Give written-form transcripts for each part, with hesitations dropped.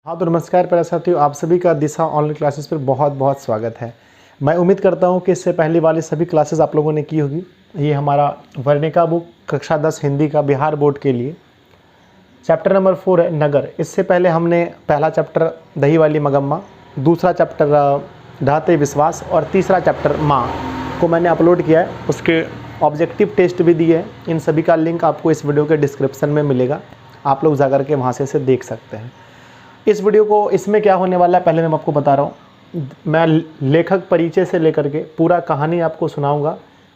हाँ तो नमस्कार प्यारे साथियों, आप सभी का दिशा ऑनलाइन क्लासेस पर बहुत बहुत स्वागत है। मैं उम्मीद करता हूँ कि इससे पहले वाली सभी क्लासेस आप लोगों ने की होगी। ये हमारा वर्णिका बुक कक्षा 10 हिंदी का बिहार बोर्ड के लिए चैप्टर नंबर 4 है नगर। इससे पहले हमने पहला चैप्टर दही वाली मगम्मा, दूसरा चैप्टर ढाते विश्वास और तीसरा चैप्टर माँ को मैंने अपलोड किया है। उसके ऑब्जेक्टिव टेस्ट भी दिए हैं। इन सभी का लिंक आपको इस वीडियो के डिस्क्रिप्शन में मिलेगा, आप लोग जाकर के वहाँ से इसे देख सकते हैं। इस वीडियो को इसमें क्या होने वाला है पहले मैं आपको बता रहा हूँ। मैं लेखक परिचय से लेकर के पूरा कहानी आपको सुनाऊंगा,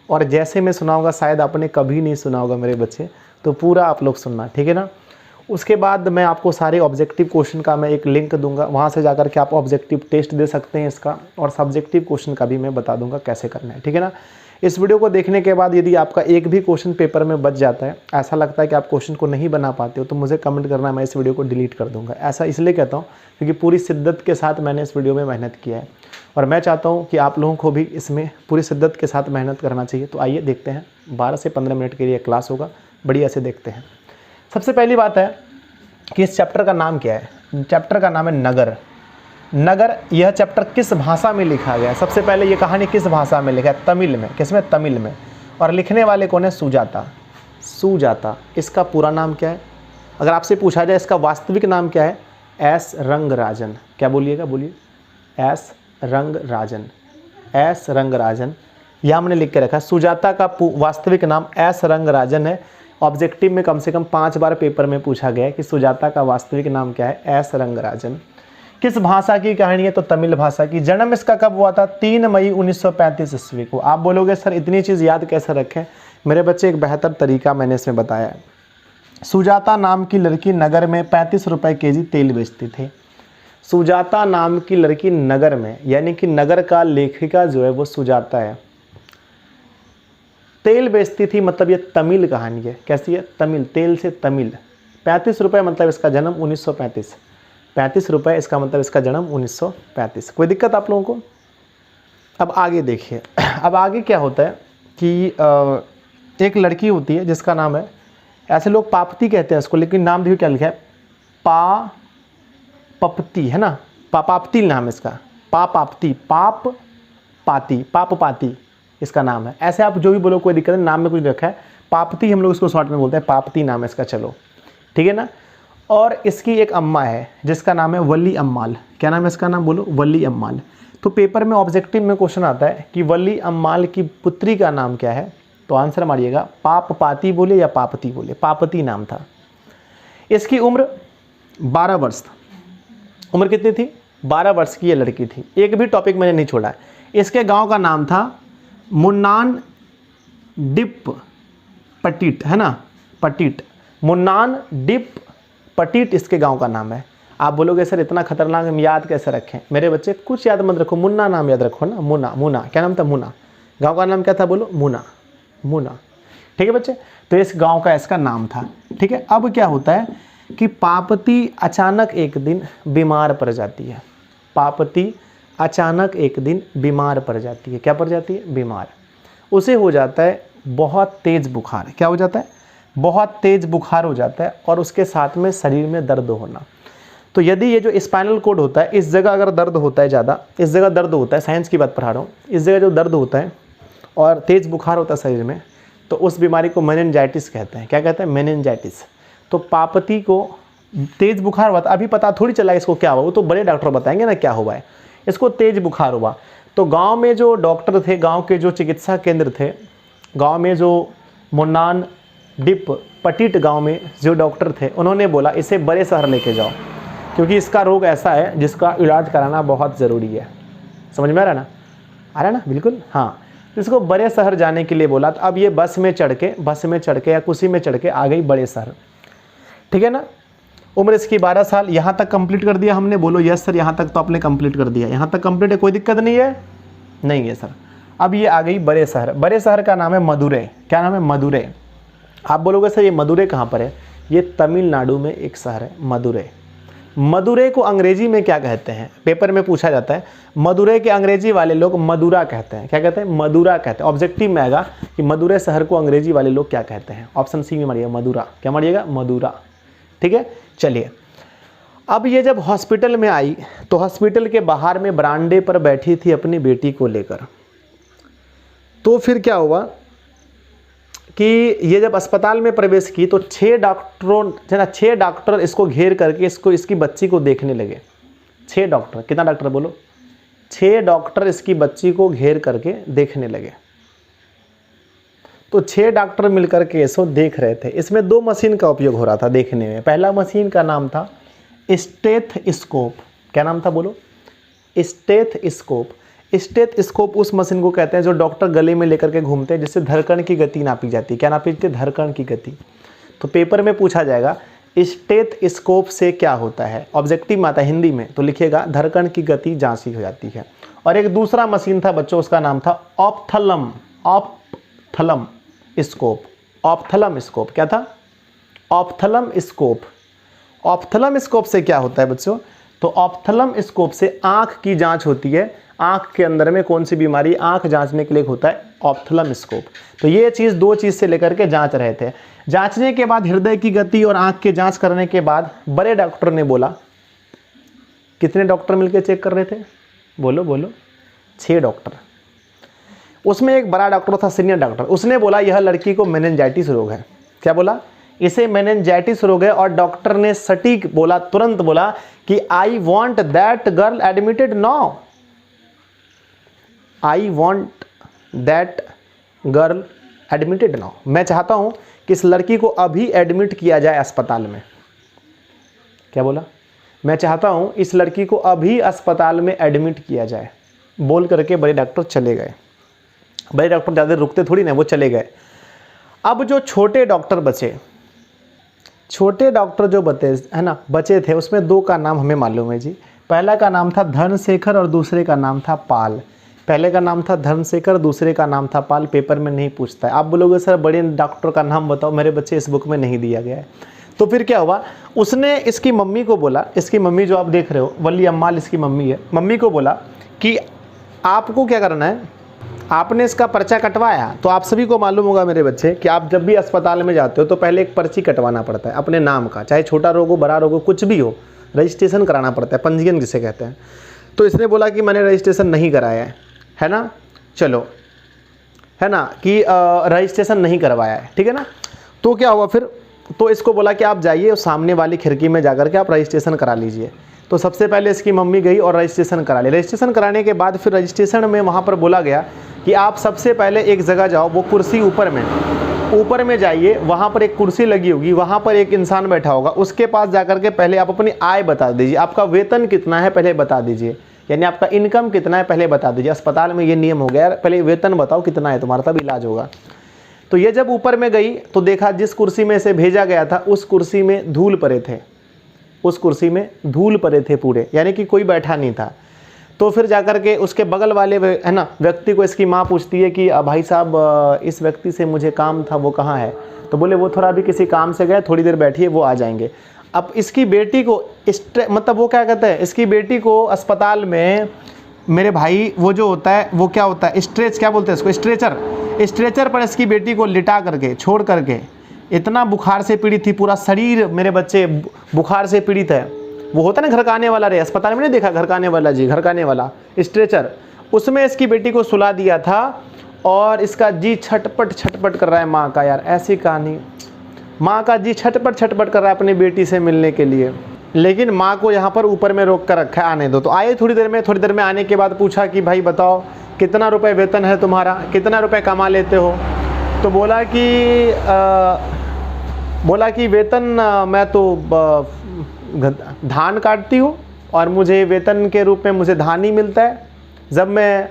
और जैसे मैं सुनाऊंगा शायद आपने कभी नहीं सुना होगा मेरे बच्चे, तो पूरा आप लोग सुनना, ठीक है ना। उसके बाद मैं आपको सारे ऑब्जेक्टिव क्वेश्चन का मैं एक लिंक दूंगा, वहाँ से जाकर के आप ऑब्जेक्टिव टेस्ट दे सकते हैं इसका, और सब्जेक्टिव क्वेश्चन का भी मैं बता दूंगा कैसे करना है, ठीक है ना। इस वीडियो को देखने के बाद यदि आपका एक भी क्वेश्चन पेपर में बच जाता है, ऐसा लगता है कि आप क्वेश्चन को नहीं बना पाते हो, तो मुझे कमेंट करना, मैं इस वीडियो को डिलीट कर दूंगा। ऐसा इसलिए कहता हूँ क्योंकि पूरी शिद्दत के साथ मैंने इस वीडियो में मेहनत किया है, और मैं चाहता हूँ कि आप लोगों को भी इसमें पूरी शिद्दत के साथ मेहनत करना चाहिए। तो आइए देखते हैं, 12 से 15 मिनट के लिए क्लास होगा, बढ़िया से देखते हैं। सबसे पहली बात है कि इस चैप्टर का नाम क्या है। चैप्टर का नाम है नगर। नगर, यह चैप्टर किस भाषा में लिखा गया है? सबसे पहले ये कहानी किस भाषा में लिखा है? तमिल में। किसमें? तमिल में। और लिखने वाले कौन है? सुजाता। सुजाता। इसका पूरा नाम क्या है? अगर आपसे पूछा जाए इसका वास्तविक नाम क्या है? एस रंगराजन। क्या बोलिएगा? बोलिए। एस रंगराजन। एस रंगराजन, यह हमने लिख के रखा। सुजाता का वास्तविक नाम एस रंगराजन है। ऑब्जेक्टिव में कम से कम 5 बार पेपर में पूछा गया है कि सुजाता का वास्तविक नाम क्या है? एस रंगराजन। किस भाषा की कहानी है? तो तमिल भाषा की। जन्म इसका कब हुआ था? 3 मई 1935 ईस्वी को। आप बोलोगे सर इतनी चीज़ याद कैसे रखें? मेरे बच्चे, एक बेहतर तरीका मैंने इसमें बताया है। सुजाता नाम की लड़की नगर में 35 रुपये केजी तेल बेचती थी। सुजाता नाम की लड़की नगर में, यानी कि नगर का लेखिका जो है वो सुजाता है, तेल बेचती थी। मतलब ये तमिल कहानी है। कैसी है? तमिल, तेल से तमिल। 35 रुपये मतलब इसका जन्म 1935। 35 रुपये इसका मतलब इसका जन्म 1935। कोई दिक्कत आप लोगों को? अब आगे देखिए। अब आगे क्या होता है कि एक लड़की होती है जिसका नाम है, ऐसे लोग पापती कहते हैं इसको, लेकिन नाम देखिए क्या लिखा है, पपती, है ना। पापती नाम है इसका। पापती, पाप पाती, पाप पाती इसका नाम है। ऐसे आप जो भी बोलो, कोई दिक्कत नहीं, नाम में कुछ रखा है। पापती हम लोग इसको शॉर्ट में बोलते हैं, पापती नाम है इसका। चलो ठीक है ना। और इसकी एक अम्मा है जिसका नाम है वली अम्माल। क्या नाम है इसका? नाम बोलो, वली अम्माल। तो पेपर में ऑब्जेक्टिव में क्वेश्चन आता है कि वली अम्माल की पुत्री का नाम क्या है, तो आंसर मारिएगा पाप पाती बोले या पापती बोले। पापती नाम था। इसकी उम्र 12 वर्ष था। उम्र कितनी थी? 12 वर्ष की ये लड़की थी। एक भी टॉपिक मैंने नहीं छोड़ा है। इसके गाँव का नाम था मुन्नान डिप पटीट, है ना। पटीट, मुन्नान डिप पटीट इसके गांव का नाम है। आप बोलोगे सर इतना खतरनाक हम याद कैसे रखें? मेरे बच्चे, कुछ याद मत रखो, मुन्ना नाम याद रखो ना। मुन्ना, मुन्ना क्या नाम था? मुन्ना। गांव का नाम क्या था? बोलो, मुन्ना। मुन्ना, ठीक है बच्चे। तो इस गांव का इसका नाम था, ठीक है। अब क्या होता है कि पापती अचानक एक दिन बीमार पड़ जाती है। पापती अचानक एक दिन बीमार पड़ जाती है। क्या पड़ जाती है? बीमार। उसे हो जाता है बहुत तेज बुखार। क्या हो जाता है? बहुत तेज बुखार हो जाता है, और उसके साथ में शरीर में दर्द होना। तो यदि ये जो स्पाइनल कोड होता है, इस जगह अगर दर्द होता है ज़्यादा, इस जगह दर्द होता है, साइंस की बात पढ़ा रहा हूँ, इस जगह जो दर्द होता है और तेज बुखार होता है शरीर में, तो उस बीमारी को मेनिंजाइटिस कहते हैं। क्या कहते हैं? मेनिंजाइटिस। तो पापती को तेज बुखार हुआ था। अभी पता थोड़ी चला इसको क्या हुआ, वो तो बड़े डॉक्टर बताएंगे ना क्या हुआ है। इसको तेज बुखार हुआ। तो गाँव में जो डॉक्टर थे, गाँव के जो चिकित्सा केंद्र थे, गाँव में जो मुन्नान डिप पटीट गांव में जो डॉक्टर थे, उन्होंने बोला इसे बड़े शहर लेके जाओ, क्योंकि इसका रोग ऐसा है जिसका इलाज कराना बहुत ज़रूरी है। समझ में आ रहा है ना? आ रहा है ना? बिल्कुल, हाँ। इसको बड़े शहर जाने के लिए बोला। तो अब ये बस में चढ़ के या कुर्सी में चढ़ के आ गई बड़े शहर, ठीक है ना। उम्र इसकी 12 साल। यहाँ तक कंप्लीट कर दिया हमने? बोलो यस सर, यहाँ तक तो आपने कंप्लीट कर दिया। यहाँ तक कंप्लीट है, कोई दिक्कत नहीं है? नहीं है सर। अब ये आ गई बड़े शहर। बड़े शहर का नाम है मदुरै। क्या नाम है? मदुरै। आप बोलोगे सर ये मदुरै कहाँ पर है? ये तमिलनाडु में एक शहर है, मदुरै। मदुरै को अंग्रेजी में क्या कहते हैं? पेपर में पूछा जाता है। मदुरै के अंग्रेजी वाले लोग मदुरा कहते हैं। क्या कहते हैं? मदुरा कहते हैं। ऑब्जेक्टिव में आएगा कि मदुरै शहर को अंग्रेजी वाले लोग क्या कहते हैं। ऑप्शन सी में मारिएगा, मदुरा। क्या मारिएगा? मदुरा, ठीक है। चलिए अब ये जब हॉस्पिटल में आई तो हॉस्पिटल के बाहर में बरामदे पर बैठी थी अपनी बेटी को लेकर। तो फिर क्या हुआ कि ये जब अस्पताल में प्रवेश की तो 6 डॉक्टर इसको घेर करके इसकी बच्ची को देखने लगे। 6 डॉक्टर, कितना डॉक्टर बोलो? 6 डॉक्टर इसकी बच्ची को घेर करके देखने लगे। तो 6 डॉक्टर मिलकर के इसको देख रहे थे। इसमें 2 मशीन का उपयोग हो रहा था देखने में। पहला मशीन का नाम था स्टेथोस्कोप। क्या नाम था बोलो? स्टेथोस्कोप। स्टेथोस्कोप उस मशीन को कहते हैं जो डॉक्टर गले में लेकर के घूमते हैं, जिससे धड़कन की गति नापी जाती है। क्या नापी जाती है? धड़कन की गति। तो पेपर में पूछा जाएगा स्टेथोस्कोप से क्या होता है, ऑब्जेक्टिव में आता है हिंदी में, तो लिखिएगा धड़कन की गति जांची हो जाती है। और एक दूसरा मशीन था बच्चों, उसका नाम था ऑप्थलम स्कोप। ऑप्थलम स्कोप क्या था? ऑप्थलम स्कोप। ऑप्थलम स्कोप से क्या होता है बच्चों? तो ऑप्थलम स्कोप से आंख की जांच होती है। आंख के अंदर में कौन सी बीमारी, आंख जांचने के लिए होता है ऑप्थलम स्कोप। तो ये चीज़ 2 चीज़ से लेकर के जांच रहे थे। जांचने के बाद हृदय की गति और आंख की जांच करने के बाद बड़े डॉक्टर ने बोला, कितने डॉक्टर मिलकर चेक कर रहे थे? बोलो बोलो। 6 डॉक्टर। उसमें एक बड़ा डॉक्टर था, सीनियर डॉक्टर। उसने बोला यह लड़की को मेनिंजाइटिस रोग है। क्या बोला? इसे मेनिंजाइटिस रोग है। और डॉक्टर ने सटीक बोला, तुरंत बोला कि I want that girl admitted now. I want that girl admitted now. मैं चाहता हूं कि इस लड़की को अभी एडमिट किया जाए अस्पताल में। क्या बोला? मैं चाहता हूं इस लड़की को अभी अस्पताल में एडमिट किया जाए। बोल करके बड़े डॉक्टर चले गए। बड़े डॉक्टर ज़्यादा रुकते थोड़ी ना, वो चले गए। अब जो छोटे डॉक्टर बचे, छोटे डॉक्टर जो बचे थे, उसमें 2 का नाम हमें मालूम है जी। पहला का नाम था धनशेखर और दूसरे का नाम था पाल। पहले का नाम था धनशेखर, दूसरे का नाम था पाल। पेपर में नहीं पूछता है। आप बोलोगे सर बड़े डॉक्टर का नाम बताओ, मेरे बच्चे इस बुक में नहीं दिया गया है। तो फिर क्या हुआ, उसने इसकी मम्मी को बोला, इसकी मम्मी जो आप देख रहे हो वली अम्माल इसकी मम्मी है, मम्मी को बोला कि आपको क्या करना है, आपने इसका पर्चा कटवाया। तो आप सभी को मालूम होगा मेरे बच्चे कि आप जब भी अस्पताल में जाते हो तो पहले एक पर्ची कटवाना पड़ता है अपने नाम का, चाहे छोटा रोग हो बड़ा रोग हो कुछ भी हो, रजिस्ट्रेशन कराना पड़ता है, पंजीयन जिसे कहते हैं। तो इसने बोला कि मैंने रजिस्ट्रेशन नहीं कराया है ना, चलो है ना कि रजिस्ट्रेशन नहीं करवाया है, ठीक है ना। तो क्या हुआ फिर, तो इसको बोला कि आप जाइए और सामने वाली खिड़की में जाकर के आप रजिस्ट्रेशन करा लीजिए। तो सबसे पहले इसकी मम्मी गई और रजिस्ट्रेशन करा ली। रजिस्ट्रेशन कराने के बाद फिर रजिस्ट्रेशन में वहाँ पर बोला गया कि आप सबसे पहले एक जगह जाओ, वो कुर्सी ऊपर में जाइए, वहाँ पर एक कुर्सी लगी होगी, वहाँ पर एक इंसान बैठा होगा, उसके पास जाकर के पहले आप अपनी आय बता दीजिए, आपका वेतन कितना है पहले बता दीजिए, यानी आपका इनकम कितना है पहले बता दीजिए। अस्पताल में ये नियम हो गया, पहले वेतन बताओ कितना है तुम्हारा, तब इलाज होगा। तो ये जब ऊपर में गई तो देखा जिस कुर्सी में से भेजा गया था उस कुर्सी में धूल पड़े थे, उस कुर्सी में धूल पड़े थे पूरे, यानी कि कोई बैठा नहीं था। तो फिर जाकर के उसके बगल वाले है ना व्यक्ति को इसकी माँ पूछती है कि भाई साहब इस व्यक्ति से मुझे काम था, वो कहाँ है? तो बोले वो थोड़ा अभी किसी काम से गए, थोड़ी देर बैठिए वो आ जाएंगे। अब इसकी बेटी को मतलब वो क्या कहते हैं, इसकी बेटी को अस्पताल में मेरे भाई वो जो होता है वो क्या होता है, क्या बोलते हैं इसको, स्ट्रेचर पर इसकी बेटी को लिटा करके छोड़ करके, इतना बुखार से पीड़ित थी, पूरा शरीर मेरे बच्चे बुखार से पीड़ित है। वो होता है ना घर का आने वाला रे, अस्पताल में नहीं देखा घर का आने वाला जी, घर का आने वाला स्ट्रेचर, उसमें इसकी बेटी को सुला दिया था और इसका जी छटपट कर रहा है माँ का। यार ऐसी कहानी, माँ का जी छटपट कर रहा है अपनी बेटी से मिलने के लिए, लेकिन माँ को यहाँ पर ऊपर में रोक कर रखा है, आने दो। तो आए थोड़ी देर में आने के बाद पूछा कि भाई बताओ कितना रुपए वेतन है तुम्हारा, कितना रुपए कमा लेते हो? तो बोला कि वेतन मैं तो धान काटती हूँ और मुझे वेतन के रूप में मुझे धान ही मिलता है, जब मैं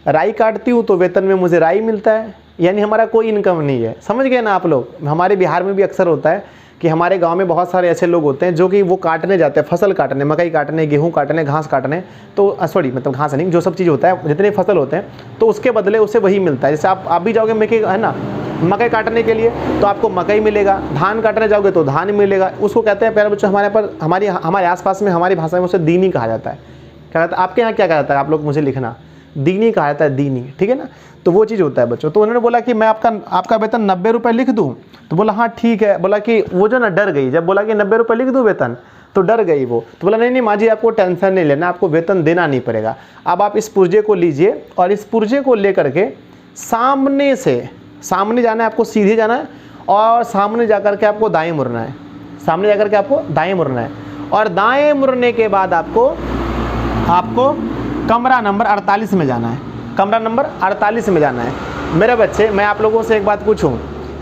राई काटती हूँ तो वेतन में मुझे राई मिलता है, यानी हमारा कोई इनकम नहीं है। समझ गए ना आप लोग? हमारे बिहार में भी अक्सर होता है कि हमारे गांव में बहुत सारे ऐसे लोग होते हैं जो कि वो काटने जाते हैं, फसल काटने, मकई काटने, गेहूं काटने, घास काटने, तो सॉरी मतलब घास नहीं, जो सब चीज़ होता है, जितने फसल होते हैं, तो उसके बदले उसे वही मिलता है। जैसे आप भी जाओगे मकई है ना, मकई काटने के लिए तो आपको मकई मिलेगा, धान काटने जाओगे तो धान मिलेगा। उसको कहते हैं प्यारे बच्चों हमारे आसपास में हमारी भाषा में उसे दीनी कहा जाता है। क्या कहता है आपके यहाँ, क्या कहा जाता है आप लोग मुझे लिखना, दीनी कहा जाता है, दीनी, ठीक है ना। तो वो चीज़ होता है बच्चों। तो उन्होंने बोला कि मैं आपका वेतन 90 रुपये लिख दूँ? तो बोला हाँ ठीक है। बोला कि वो जो ना डर गई जब बोला कि 90 रुपये लिख दूँ वेतन, तो डर गई वो, तो बोला नहीं नहीं माँ जी आपको टेंशन नहीं लेना, आपको वेतन देना नहीं पड़ेगा। अब आप इस पुर्जे को लीजिए और इस पुर्जे को लेकर के सामने से, सामने जाना है आपको, सीधे जाना है और सामने जाकर के आपको दाएं मुड़ना है, सामने जाकर के आपको दाएं मुड़ना है और दाएं मुड़ने के बाद आपको कमरा नंबर 48 में जाना है, कमरा नंबर 48 में जाना है। मेरे बच्चे मैं आप लोगों से एक बात पूछूं,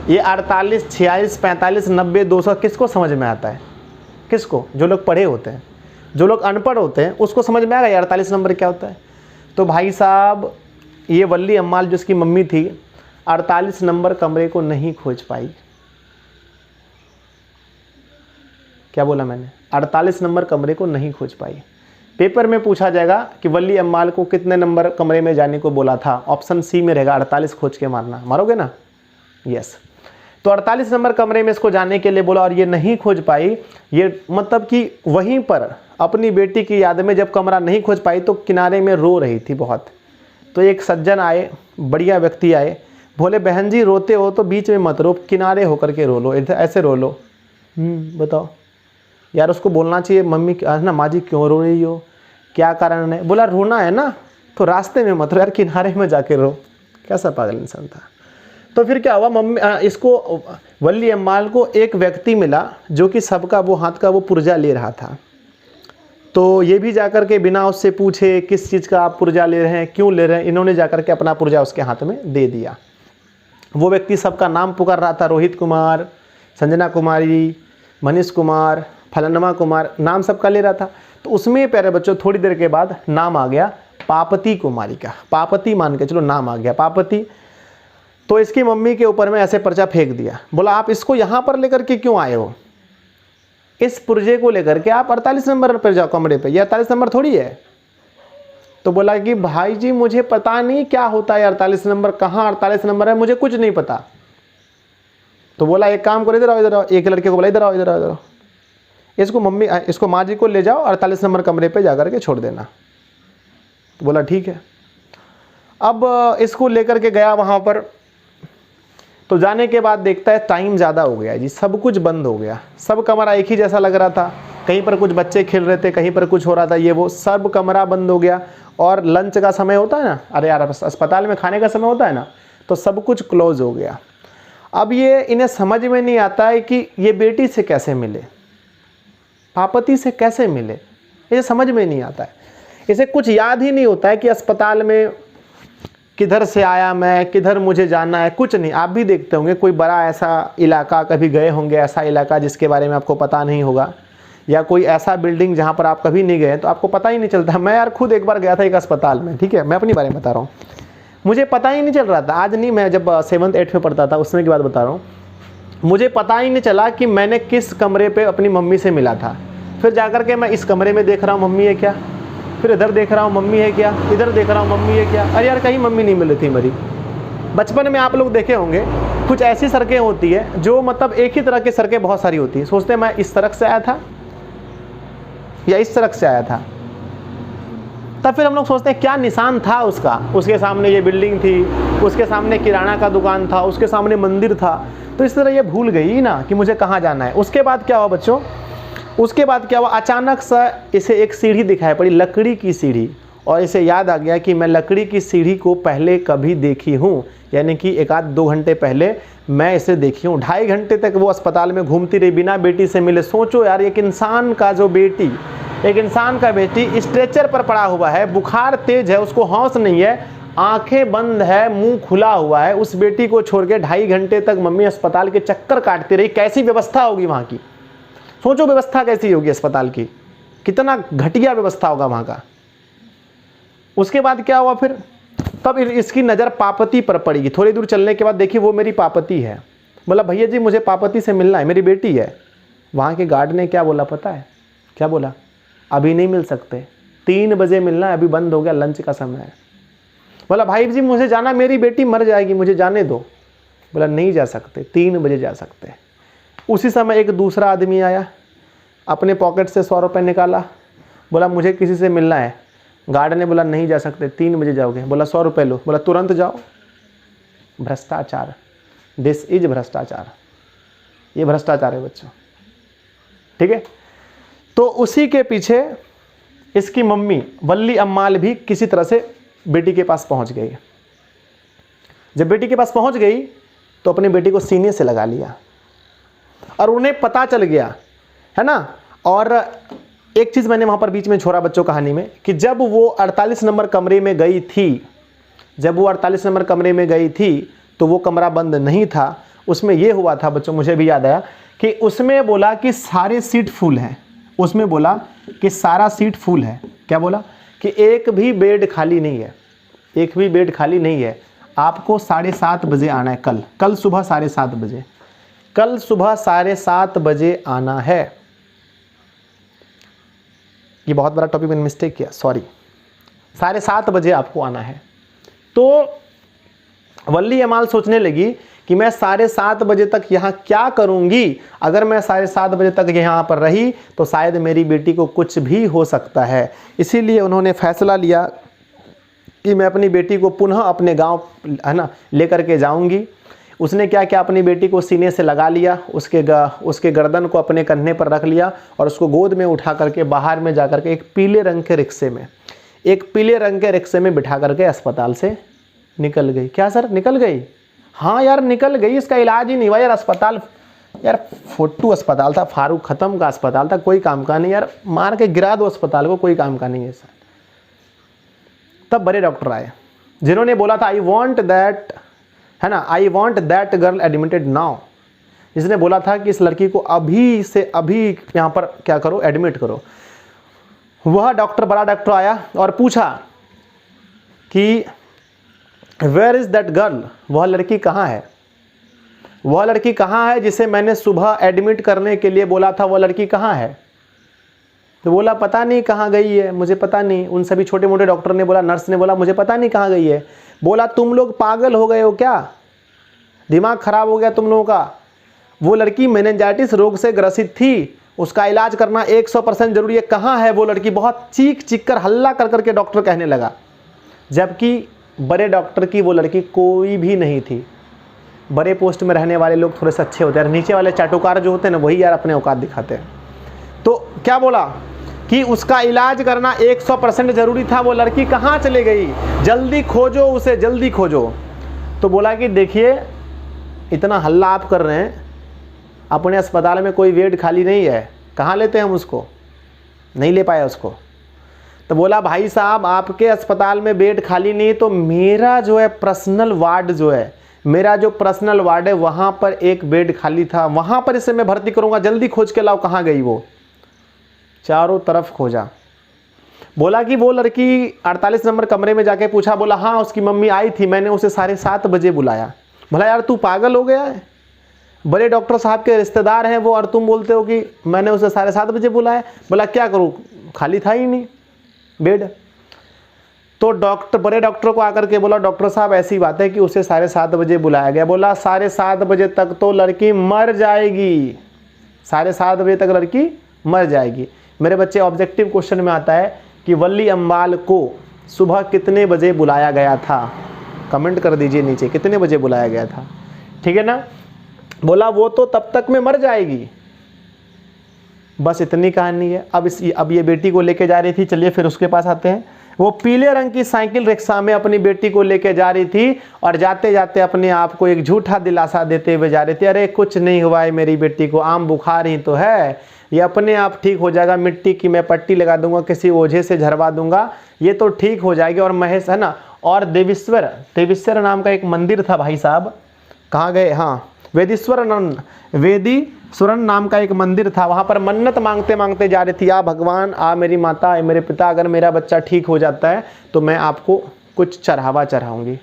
ये 48, 46, 45, 90, 200 किसको समझ में आता है? किसको? जो लोग पढ़े होते हैं। जो लोग अनपढ़ होते हैं उसको समझ में आएगा ये 48 नंबर क्या होता है? तो भाई साहब ये वल्ली अम्माल जिसकी मम्मी थी 48 नंबर कमरे को नहीं खोज पाई। क्या बोला मैंने? 48 नंबर कमरे को नहीं खोज पाई। पेपर में पूछा जाएगा कि वल्ली अम्माल को कितने नंबर कमरे में जाने को बोला था, ऑप्शन सी में रहेगा 48 खोज के मारना, मारोगे ना? यस। तो 48 नंबर कमरे में इसको जाने के लिए बोला और ये नहीं खोज पाई। ये मतलब कि वहीं पर अपनी बेटी की याद में जब कमरा नहीं खोज पाई तो किनारे में रो रही थी बहुत। तो एक सज्जन आए, बढ़िया व्यक्ति आए, बोले बहन जी रोते हो तो बीच में मत रो, किनारे होकर के रो लो, ऐसे रो लो। बताओ यार, उसको बोलना चाहिए मम्मी ना माँ जी क्यों रो रही हो, क्या कारण है? बोला रोना है ना तो रास्ते में मत रो यार, किनारे में जाके रो। कैसा पागल इंसान था। तो फिर क्या हुआ, मम्मी इसको वल्ली अम्माल को एक व्यक्ति मिला जो कि सबका वो हाथ का वो पुर्जा ले रहा था। तो ये भी जाकर के बिना उससे पूछे किस चीज़ का आप पुर्जा ले रहे हैं, क्यों ले रहे हैं, इन्होंने जाकर के अपना पुर्जा उसके हाथ में दे दिया। वो व्यक्ति सबका नाम पुकार रहा था, रोहित कुमार, संजना कुमारी, मनीष कुमार, फलनमा कुमार, नाम सबका ले रहा था। तो उसमें प्यारे बच्चों थोड़ी देर के बाद नाम आ गया पापती कुमारी का। पापती मान के चलो नाम आ गया पापती। तो इसकी मम्मी के ऊपर में ऐसे पर्चा फेंक दिया, बोला आप इसको यहाँ पर लेकर के क्यों आए हो? इस पुर्जे को लेकर के आप 48 नंबर पर जाओ कमरे पे, ये 48 नंबर थोड़ी है। तो बोला कि भाई जी मुझे पता नहीं क्या होता है 48 नंबर, कहाँ 48 नंबर है, मुझे कुछ नहीं पता। तो बोला एक काम करो, इधर आओ इधर आओ। एक लड़के को बोला इधर आओ इधर आओ इधर आओ, इसको माँ जी को ले जाओ 48 नंबर कमरे पे जाकर के छोड़ देना। तो बोला ठीक है। अब इसको लेकर के गया वहाँ पर। तो जाने के बाद देखता है टाइम ज़्यादा हो गया जी, सब कुछ बंद हो गया, सब कमरा एक ही जैसा लग रहा था। कहीं पर कुछ बच्चे खेल रहे थे, कहीं पर कुछ हो रहा था, ये वो सब कमरा बंद हो गया। और लंच का समय होता है ना, अरे यार अस्पताल में खाने का समय होता है ना, तो सब कुछ क्लोज हो गया। अब ये इन्हें समझ में नहीं आता है कि ये बेटी से कैसे मिले, पापती से कैसे मिले, ये समझ में नहीं आता है। इसे कुछ याद ही नहीं होता है कि अस्पताल में किधर से आया मैं, किधर मुझे जाना है, कुछ नहीं। आप भी देखते होंगे कोई बड़ा ऐसा इलाका कभी गए होंगे, ऐसा इलाका जिसके बारे में आपको पता नहीं होगा, या कोई ऐसा बिल्डिंग जहाँ पर आप कभी नहीं गए तो आपको पता ही नहीं चलता। मैं यार खुद एक बार गया था एक अस्पताल में, ठीक है, मैं अपनी बारे में बता रहा हूँ, मुझे पता ही नहीं चल रहा था। आज नहीं, मैं जब 7th 8th में पढ़ता था उस समय की बात बता रहा हूँ, मुझे पता ही नहीं चला कि मैंने किस कमरे पर अपनी मम्मी से मिला था। फिर जाकर के मैं इस कमरे में देख रहा हूँ मम्मी है क्या, फिर इधर देख रहा हूँ मम्मी है क्या, इधर देख रहा हूँ मम्मी है क्या, अरे यार कहीं मम्मी नहीं मिली थी मेरी। बचपन में आप लोग देखे होंगे कुछ ऐसी सड़कें होती है जो मतलब एक ही तरह की सड़कें बहुत सारी होती हैं, सोचते हैं मैं इस सड़क से आया था या इस सड़क से आया था। तब फिर हम लोग सोचते हैं क्या निशान था उसका, उसके सामने ये बिल्डिंग थी, उसके सामने किराना का दुकान था, उसके सामने मंदिर था। तो इस तरह ये भूल गई ना कि मुझे कहाँ जाना है। उसके बाद क्या हुआ बच्चों, उसके बाद क्या हुआ, अचानक सा इसे एक सीढ़ी दिखाई पड़ी, लकड़ी की सीढ़ी, और इसे याद आ गया कि मैं लकड़ी की सीढ़ी को पहले कभी देखी हूँ, यानी कि 1-2 घंटे पहले मैं इसे देखी हूँ। 2.5 घंटे तक वो अस्पताल में घूमती रही बिना बेटी से मिले। सोचो यार, एक इंसान का बेटी स्ट्रेचर पर पड़ा हुआ है, बुखार तेज है, उसको होश नहीं है, आंखें बंद है, मुंह खुला हुआ है, उस बेटी को छोड़ के 2.5 घंटे तक मम्मी अस्पताल के चक्कर काटती रही। कैसी व्यवस्था होगी वहाँ की, सोचो व्यवस्था कैसी होगी अस्पताल की, कितना घटिया व्यवस्था होगा वहाँ का। उसके बाद क्या हुआ फिर, तब इसकी नज़र पापती पर पड़ेगी। थोड़ी दूर चलने के बाद देखिए वो मेरी पापती है। बोला भैया जी मुझे पापती से मिलना है, मेरी बेटी है। वहाँ के गार्ड ने क्या बोला पता है, क्या बोला, अभी नहीं मिल सकते, 3 बजे मिलना है, अभी बंद हो गया, लंच का समय है। बोला भाई जी मुझे जाना, मेरी बेटी मर जाएगी, मुझे जाने दो। बोला नहीं जा सकते, 3 बजे जा सकते हैं। उसी समय एक दूसरा आदमी आया, अपने पॉकेट से 100 रुपये निकाला, बोला मुझे किसी से मिलना है। गार्ड ने बोला नहीं जा सकते, 3 बजे जाओगे। बोला 100 रुपये लो। बोला तुरंत जाओ। भ्रष्टाचार, दिस इज भ्रष्टाचार, ये भ्रष्टाचार है बच्चों, ठीक है। तो उसी के पीछे इसकी मम्मी वल्ली अम्माल भी किसी तरह से बेटी के पास पहुंच गई। जब बेटी के पास पहुंच गई तो अपनी बेटी को सीने से लगा लिया और उन्हें पता चल गया, है ना। और एक चीज़ मैंने वहाँ पर बीच में छोड़ा बच्चों कहानी में कि जब वो 48 नंबर कमरे में गई थी, जब वो 48 नंबर कमरे में गई थी तो वो कमरा बंद नहीं था। उसमें ये हुआ था बच्चों, मुझे भी याद आया कि उसमें बोला कि सारे सीट फुल हैं। उसमें बोला कि सारा सीट फुल है। क्या बोला कि एक भी बेड खाली नहीं है, एक भी बेड खाली नहीं है। आपको 7:30 बजे आना है, कल सुबह 7:30 बजे, कल सुबह 7:30 बजे आना है। ये बहुत बड़ा टॉपिक मैंने मिस्टेक किया, सॉरी। 7:30 बजे आपको आना है। तो वल्ली अमाल सोचने लगी कि मैं 7:30 बजे तक यहाँ क्या करूँगी। अगर मैं 7:30 बजे तक यहाँ पर रही तो शायद मेरी बेटी को कुछ भी हो सकता है। इसीलिए उन्होंने फैसला लिया कि मैं अपनी बेटी को पुनः अपने गांव, है ना, लेकर के जाऊंगी। उसने क्या किया, अपनी बेटी को सीने से लगा लिया, उसके गर्दन को अपने कंधे पर रख लिया और उसको गोद में उठा करके बाहर में जा करके एक पीले रंग के रिक्शे में बिठा करके अस्पताल से निकल गई। क्या सर, निकल गई? हाँ यार निकल गई। इसका इलाज ही नहीं हुआ यार। अस्पताल यार फोटू अस्पताल था, फारूक ख़त्म का अस्पताल था, कोई काम का नहीं यार। मार के गिरा दो अस्पताल को, कोई काम का नहीं है सर। तब बड़े डॉक्टर आए जिन्होंने बोला था आई वॉन्ट दैट, है ना, I want that girl admitted now. जिसने बोला था कि इस लड़की को अभी से अभी यहाँ पर क्या करो, एडमिट करो। वह डॉक्टर, बड़ा डॉक्टर आया और पूछा कि वेयर इज़ दैट गर्ल, वह लड़की कहाँ है, वह लड़की कहाँ है जिसे मैंने सुबह एडमिट करने के लिए बोला था, वह लड़की कहाँ है? तो बोला पता नहीं कहाँ गई है, मुझे पता नहीं। उन सभी छोटे मोटे डॉक्टर ने बोला, नर्स ने बोला मुझे पता नहीं कहाँ गई है। बोला तुम लोग पागल हो गए हो क्या, दिमाग खराब हो गया तुम लोगों का? वो लड़की मेनिंजाइटिस रोग से ग्रसित थी, उसका इलाज करना 100% जरूरी है। कहाँ है वो लड़की? बहुत चीख चीख कर हल्ला कर करके डॉक्टर कहने लगा, जबकि बड़े डॉक्टर की वो लड़की कोई भी नहीं थी। बड़े पोस्ट में रहने वाले लोग थोड़े से अच्छे होते हैं, नीचे वाले चाटुकार जो होते हैं ना, वही यार अपने औकात दिखाते हैं। तो क्या बोला कि उसका इलाज करना 100% जरूरी था। वो लड़की कहाँ चले गई, जल्दी खोजो उसे, जल्दी खोजो। तो बोला कि देखिए इतना हल्ला आप कर रहे हैं, अपने अस्पताल में कोई बेड खाली नहीं है, कहाँ लेते हैं हम उसको? नहीं ले पाया उसको। तो बोला भाई साहब आपके अस्पताल में बेड खाली नहीं, तो मेरा जो है पर्सनल वार्ड जो है, मेरा जो पर्सनल वार्ड है वहाँ पर एक बेड खाली था, वहाँ पर इसे मैं भर्ती करूँगा, जल्दी खोज के लाओ कहाँ गई वो। चारों तरफ खोजा। बोला कि वो लड़की 48 नंबर कमरे में जाके पूछा, बोला हाँ उसकी मम्मी आई थी, मैंने उसे 7:30 बजे बुलाया। बोला यार तू पागल हो गया है, बड़े डॉक्टर साहब के रिश्तेदार हैं वो, और तुम बोलते हो कि मैंने उसे 7:30 बजे बुलाया। बोला क्या करूँ, खाली था ही नहीं बेड। तो बड़े डॉक्टर को आकर के बोला डॉक्टर साहब ऐसी बात है कि उसे 7:30 बजे बुलाया गया। बोला 7:30 बजे तक तो लड़की मर जाएगी, 7:30 बजे तक लड़की मर जाएगी। मेरे बच्चे ऑब्जेक्टिव क्वेश्चन में आता है कि वल्ली अम्बाल को सुबह कितने बजे बुलाया गया था? कमेंट कर दीजिए नीचे कितने बजे बुलाया गया था, ठीक है ना। बोला वो तो तब तक में मर जाएगी। बस इतनी कहानी है। अब ये बेटी को लेके जा रही थी, चलिए फिर उसके पास आते हैं। वो पीले रंग की साइकिल रिक्शा में अपनी बेटी को लेके जा रही थी और जाते जाते अपने आप को एक झूठा दिलासा देते हुए जा रही थी, अरे कुछ नहीं हुआ है मेरी बेटी को, आम बुखार ही तो है, ये अपने आप ठीक हो जाएगा, मिट्टी की मैं पट्टी लगा दूंगा, किसी ओझे से झरवा दूंगा, ये तो ठीक हो जाएगी। और महेश, है ना, और देवीश्वर नाम का एक मंदिर था भाई साहब, कहाँ गए, हाँ वेदीश्वरन नाम का एक मंदिर था, वहाँ पर मन्नत मांगते मांगते जा रही थी, आ भगवान, आ मेरी माता, मेरे पिता, अगर मेरा बच्चा ठीक हो जाता है तो मैं आपको कुछ चढ़ावा चढ़ाऊंगी।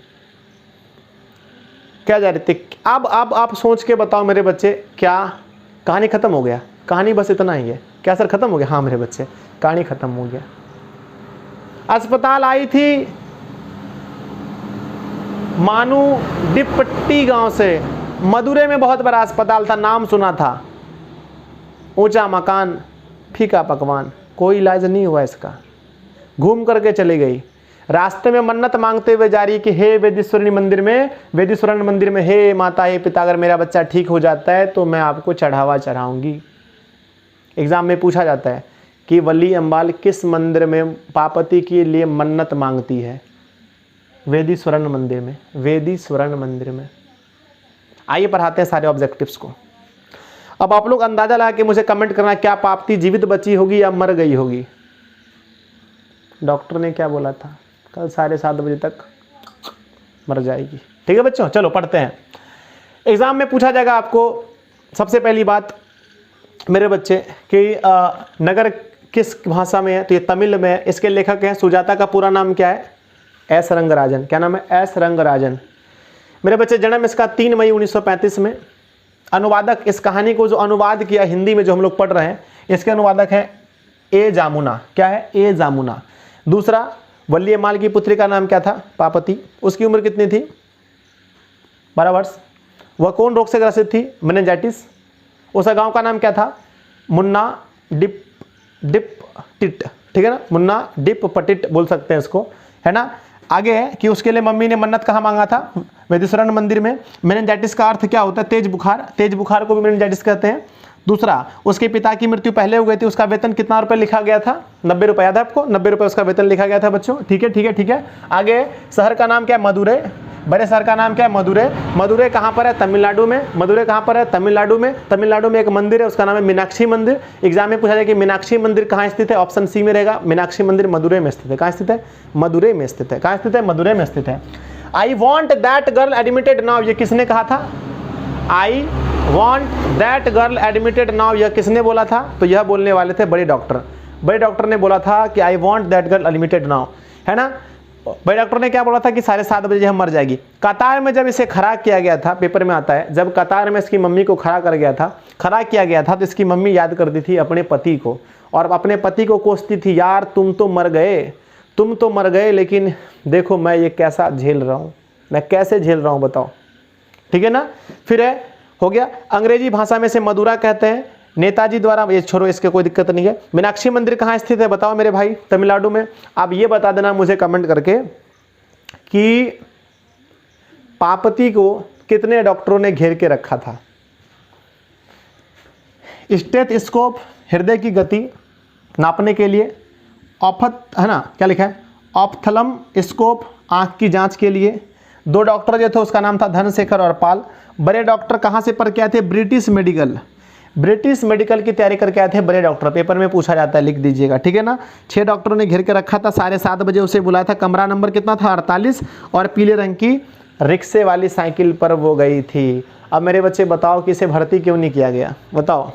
क्या जा रही थी? अब आप सोच के बताओ मेरे बच्चे, क्या कहानी खत्म हो गया? कहानी बस इतना ही है। क्या सर खत्म हो गया? हाँ मेरे बच्चे कहानी खत्म हो गया। अस्पताल आई थी मानू डिपट्टी गांव से, मदुरै में बहुत बड़ा अस्पताल था, नाम सुना था, ऊंचा मकान, फीका पकवान, कोई इलाज नहीं हुआ इसका। घूम करके चली गई। रास्ते में मन्नत मांगते हुए जा रही कि हे वेदीश्वरन मंदिर में हे माता, हे पिता, अगर मेरा बच्चा ठीक हो जाता है तो मैं आपको चढ़ावा चढ़ाऊंगी। एग्जाम में पूछा जाता है कि वली अम्बाल किस मंदिर में पार्वती के लिए मन्नत मांगती है? वेदी स्वर्ण मंदिर में, वेदी स्वर्ण मंदिर में। आइए पढ़ाते हैं सारे ऑब्जेक्टिव्स को। अब आप लोग अंदाजा लगा के मुझे कमेंट करना, क्या पार्वती जीवित बची होगी या मर गई होगी? डॉक्टर ने क्या बोला था? कल 7:30 बजे तक मर जाएगी। ठीक है बच्चों, चलो पढ़ते हैं। एग्जाम में पूछा जाएगा आपको सबसे पहली बात मेरे बच्चे कि नगर किस भाषा में है? तो ये तमिल में है। इसके लेखक हैं सुजाता, का पूरा नाम क्या है? एस रंगराजन। क्या नाम है? एस रंगराजन। मेरे बच्चे जन्म इसका 3 मई 1935 में। अनुवादक, इस कहानी को जो अनुवाद किया हिंदी में जो हम लोग पढ़ रहे हैं, इसके अनुवादक हैं ए जामुना। क्या है? ए जामुना। दूसरा, वल्ली अम्माल की पुत्री का नाम क्या था? पार्वती। उसकी उम्र कितनी थी? 12 वर्ष। वह कौन रोग से ग्रसित थी? मेनिंजाइटिस। उसका गांव का नाम क्या था? मुन्ना डिपटिट। ठीक है ना, मुन्ना डिपपटिट बोल सकते हैं इसको, है ना। आगे है कि उसके लिए मम्मी ने मन्नत कहाँ मांगा था? वेदीश्वरण मंदिर में। मेनिंजाइटिस का अर्थ क्या होता है? तेज बुखार। तेज बुखार को भी मेनिंजाइटिस कहते हैं। दूसरा, उसके पिता की मृत्यु पहले हो गई थी। उसका वेतन कितना रुपए लिखा गया था? 90 रुपये। याद है आपको? 90 रुपये उसका वेतन लिखा गया था बच्चों। ठीक है, ठीक है, ठीक है। आगे, शहर का नाम क्या है? मदुरै। बड़े शहर का नाम क्या है? मदुरै। मदुरै कहाँ पर है? तमिलनाडु में। मदुरै कहाँ पर है? तमिलनाडु में। तमिलनाडु में एक मंदिर है, उसका नाम है मीनाक्षी मंदिर। एग्जाम में पूछा जाए कि मीनाक्षी मंदिर कहाँ स्थित है? ऑप्शन सी में रहेगा। मीनाक्षी मंदिर मदुरै में स्थित है। कहाँ स्थित है? मदुरै में स्थित है। कहाँ स्थित है? मदुरै में स्थित है। I want that girl admitted now, ये किसने कहा था? I want that girl admitted now, यह किसने बोला था? तो यह बोलने वाले थे बड़े डॉक्टर। बड़े डॉक्टर ने बोला था कि I want that girl admitted now, है ना। बड़े डॉक्टर ने क्या बोला था कि 7:30 बजे हम मर जाएगी। कतार में जब इसे खड़ा किया गया था, पेपर में आता है, जब कतार में इसकी मम्मी को खड़ा कर गया था, खड़ा किया गया था, तो इसकी मम्मी याद करती थी अपने पति को और अपने पति को कोसती थी, यार तुम तो मर गए, तुम तो मर गए, लेकिन देखो मैं ये कैसा झेल रहा हूँ, मैं कैसे झेल रहा हूँ बताओ। ठीक है ना। फिर है, हो गया। अंग्रेजी भाषा में से मदुरा कहते हैं। नेताजी द्वारा, ये छोड़ो, इसके कोई दिक्कत नहीं है। मीनाक्षी मंदिर कहाँ स्थित है बताओ मेरे भाई? तमिलनाडु में। आप ये बता देना मुझे कमेंट करके कि पार्वती को कितने डॉक्टरों ने घेर के रखा था? स्टेथोस्कोप हृदय की गति नापने के लिए, है ना, क्या लिखा है? ऑप्थलम स्कोप आंख की जांच के लिए। 2 डॉक्टर जो थे उसका नाम था धनशेखर और पाल। बड़े डॉक्टर कहाँ से पढ़ के आए थे? British medical. ब्रिटिश मेडिकल की तैयारी करके आए थे बड़े डॉक्टर। पेपर में पूछा जाता है, लिख दीजिएगा। ठीक है ना। 6 डॉक्टरों ने घेर के रखा था। 7:30 बजे उसे बुलाया था। कमरा नंबर कितना था? 48। और पीले रंग की रिक्शे वाली साइकिल पर वो गई थी। अब मेरे बच्चे बताओ कि इसे भर्ती क्यों नहीं किया गया? बताओ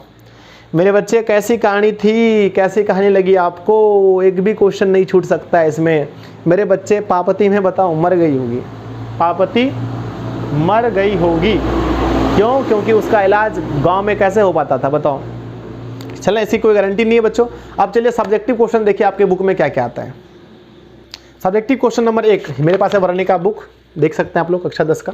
मेरे बच्चे, कैसी कहानी थी, कैसी कहानी लगी आपको? एक भी क्वेश्चन नहीं छूट सकता है इसमें। मेरे बच्चे, पार्वती में बताओ मर गई होगी। पार्वती मर गई होगी। क्यों? क्योंकि उसका इलाज गांव में कैसे हो पाता था बताओ? चलें, ऐसी कोई गारंटी नहीं है बच्चों। अब चलिए सब्जेक्टिव क्वेश्चन देखिए आपके बुक में क्या क्या आता है। सब्जेक्टिव क्वेश्चन नंबर 1 मेरे पास है, वर्णिका बुक, देख सकते हैं आप लोग, कक्षा 10 का।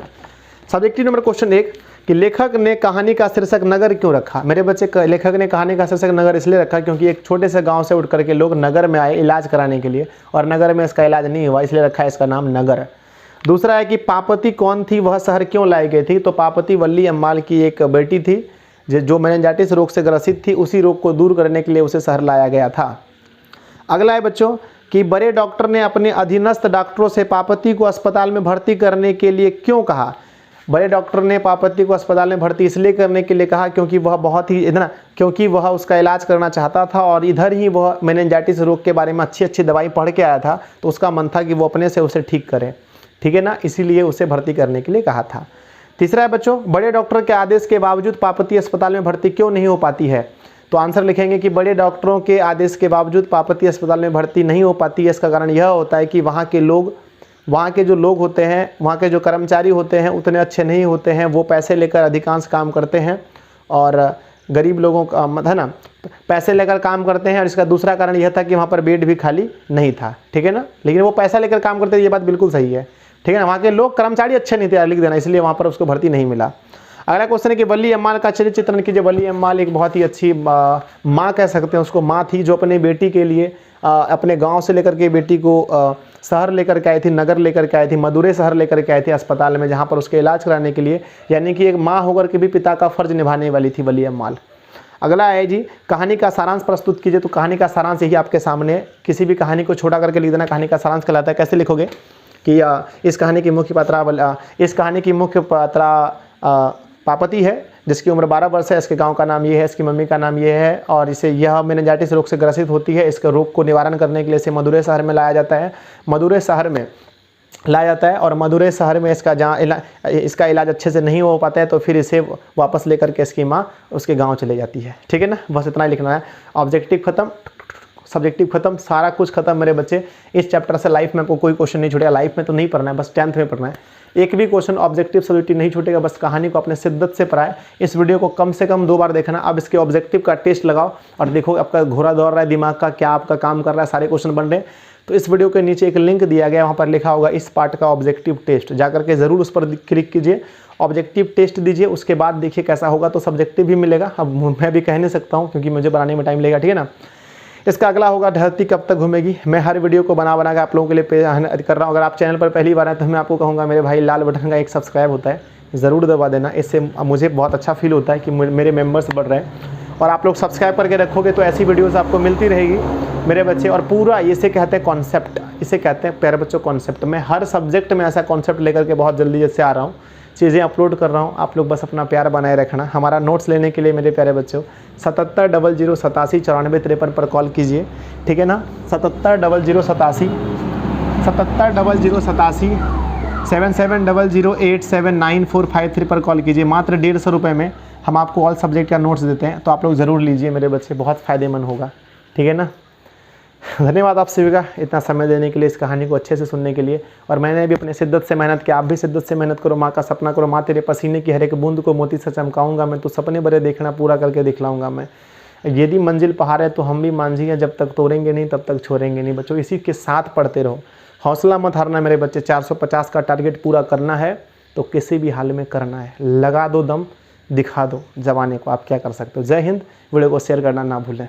सब्जेक्टिव नंबर क्वेश्चन 1 कि लेखक ने कहानी का शीर्षक नगर क्यों रखा? मेरे बच्चे, लेखक ने कहानी का शीर्षक नगर इसलिए रखा क्योंकि एक छोटे से गाँव से उठ करके लोग नगर में आए इलाज कराने के लिए, और नगर में इसका इलाज नहीं हुआ, इसलिए रखा है इसका नाम नगर। दूसरा है कि पार्वती कौन थी, वह शहर क्यों लाई गई थी? तो पार्वती वल्ली अम्माल की एक बेटी थी जो मेनिंजाइटिस रोग से ग्रसित थी, उसी रोग को दूर करने के लिए उसे शहर लाया गया था। अगला है बच्चों कि बड़े डॉक्टर ने अपने अधीनस्थ डॉक्टरों से पार्वती को अस्पताल में भर्ती करने के लिए क्यों कहा? बड़े डॉक्टर ने पार्वती को अस्पताल में भर्ती इसलिए करने के लिए कहा क्योंकि वह बहुत ही इतना, क्योंकि वह उसका इलाज करना चाहता था और इधर ही वह मेनिंजाइटिस रोग के बारे में अच्छी दवाई पढ़ के आया था, तो उसका मन था कि वो अपने से उसे ठीक करे। ठीक है ना, इसीलिए उसे भर्ती करने के लिए कहा था। तीसरा है बच्चों, बड़े डॉक्टर के आदेश के बावजूद पार्वती अस्पताल में भर्ती क्यों नहीं हो पाती है? तो आंसर लिखेंगे कि बड़े डॉक्टरों के आदेश के बावजूद पार्वती अस्पताल में भर्ती नहीं हो पाती है। इसका कारण यह होता है कि वहाँ के जो लोग होते हैं, वहाँ के जो कर्मचारी होते हैं उतने अच्छे नहीं होते हैं। वो पैसे लेकर अधिकांश काम करते हैं और गरीब लोगों का, है ना, पैसे लेकर काम करते हैं। और इसका दूसरा कारण यह था कि वहाँ पर बेड भी खाली नहीं था। ठीक है ना, लेकिन वो पैसा लेकर काम करते हैं, ये बात बिल्कुल सही है। ठीक है ना, वहाँ के लोग कर्मचारी अच्छे नहीं थे, लिख देना, इसलिए वहाँ पर उसको भर्ती नहीं मिला। अगला क्वेश्चन है कि वल्ली अम्माल का चरित्र चित्रण कीजिए। वल्ली अम्माल एक बहुत ही अच्छी माँ कह सकते हैं उसको, माँ थी जो अपने बेटी के लिए अपने गांव से लेकर के बेटी को शहर लेकर के आई थी, नगर लेकर के आई थी, मदुरै शहर लेकर के आई थी अस्पताल में, जहाँ पर उसके इलाज कराने के लिए, यानी कि एक माँ होकर के भी पिता का फर्ज निभाने वाली थी वल्ली अम्माल। अगला है जी, कहानी का सारांश प्रस्तुत कीजिए। तो कहानी का सारांश यही आपके सामने, किसी भी कहानी को छोटा करके लिख देना, कहानी का सारांश कहलाता है। कैसे लिखोगे कि इस कहानी की मुख्य पात्रा पापती है, जिसकी उम्र 12 वर्ष है, इसके गांव का नाम ये है, इसकी मम्मी का नाम ये है, और इसे यह मेनिंजाइटिस रोग से ग्रसित होती है। इसके रोग को निवारण करने के लिए इसे मदुरै शहर में लाया जाता है, और मदुरै शहर में इसका इलाज अच्छे से नहीं हो पाता है, तो फिर इसे वापस लेकर के इसकी माँ उसके गांव चले जाती है। ठीक है ना, बस इतना ही लिखना है। ऑब्जेक्टिव खत्म, सब्जेक्टिव खत्म, सारा कुछ खत्म मेरे बच्चे। इस चैप्टर से लाइफ में आपको कोई क्वेश्चन नहीं छूटेगा। लाइफ में तो नहीं पढ़ना है, बस 10th में पढ़ना है। एक भी क्वेश्चन ऑब्जेक्टिव सब्जेक्टिव नहीं छूटेगा, बस कहानी को अपने शिद्दत से पढ़ाए। इस वीडियो को कम से कम 2 बार देखना। अब इसके ऑब्जेक्टिव का टेस्ट लगाओ और देखो आपका घोड़ा दौड़ रहा है दिमाग का, क्या आपका काम कर रहा है, सारे क्वेश्चन बन रहे हैं। तो इस वीडियो के नीचे एक लिंक दिया गया है, वहाँ पर लिखा होगा इस पार्ट का ऑब्जेक्टिव टेस्ट, जाकर के ज़रूर उस पर क्लिक कीजिए, ऑब्जेक्टिव टेस्ट दीजिए। उसके बाद देखिए कैसा होगा, तो सब्जेक्टिव भी मिलेगा। अब मैं भी कह नहीं सकता हूँ क्योंकि मुझे बनाने में टाइम लगेगा। ठीक है ना। इसका अगला होगा धरती कब तक घूमेगी। मैं हर वीडियो को बना के आप लोगों के लिए कर रहा हूँ। अगर आप चैनल पर पहली बार आए तो मैं आपको कहूँगा मेरे भाई, लाल बटन का एक सब्सक्राइब होता है, ज़रूर दबा देना। इससे मुझे बहुत अच्छा फील होता है कि मेरे मेंबर्स बढ़ रहे हैं, और आप लोग सब्सक्राइब करके रखोगे तो ऐसी वीडियोस आपको मिलती रहेगी मेरे बच्चे। और पूरा इसे कहते हैं कॉन्सेप्ट, इसे कहते हैं प्यारे बच्चों कॉन्सेप्ट। मैं हर सब्जेक्ट में ऐसा कॉन्सेप्ट लेकर के बहुत जल्दी से आ रहा हूँ, चीज़ें अपलोड कर रहा हूँ। आप लोग बस अपना प्यार बनाए रखना। हमारा नोट्स लेने के लिए मेरे प्यारे बच्चों 770087 पर कॉल कीजिए। ठीक है ना, 770087 770087 पर कॉल कीजिए। मात्र 150 रुपये में हम आपको ऑल सब्जेक्ट का नोट्स देते हैं, तो आप लोग ज़रूर लीजिए मेरे बच्चे, बहुत फ़ायदेमंद होगा। ठीक है ना। धन्यवाद आप सभी का इतना समय देने के लिए, इस कहानी को अच्छे से सुनने के लिए। और मैंने भी अपने शिद्दत से मेहनत की, आप भी शिद्दत से मेहनत करो। माँ का सपना करो, माँ तेरे पसीने की हर एक बूंद को मोती से चमकाऊंगा मैं, तो सपने बड़े देखना, पूरा करके दिखलाऊंगा मैं। यदि मंजिल पहाड़ है तो हम भी मांझी हैं, जब तक तोड़ेंगे नहीं तब तक छोड़ेंगे नहीं। बच्चों इसी के साथ पढ़ते रहो, हौसला मत हारना मेरे बच्चे। 450 का टारगेट पूरा करना है तो किसी भी हाल में करना है। लगा दो दम, दिखा दो जमाने को आप क्या कर सकते हो। जय हिंद। वीडियो को शेयर करना ना भूलें।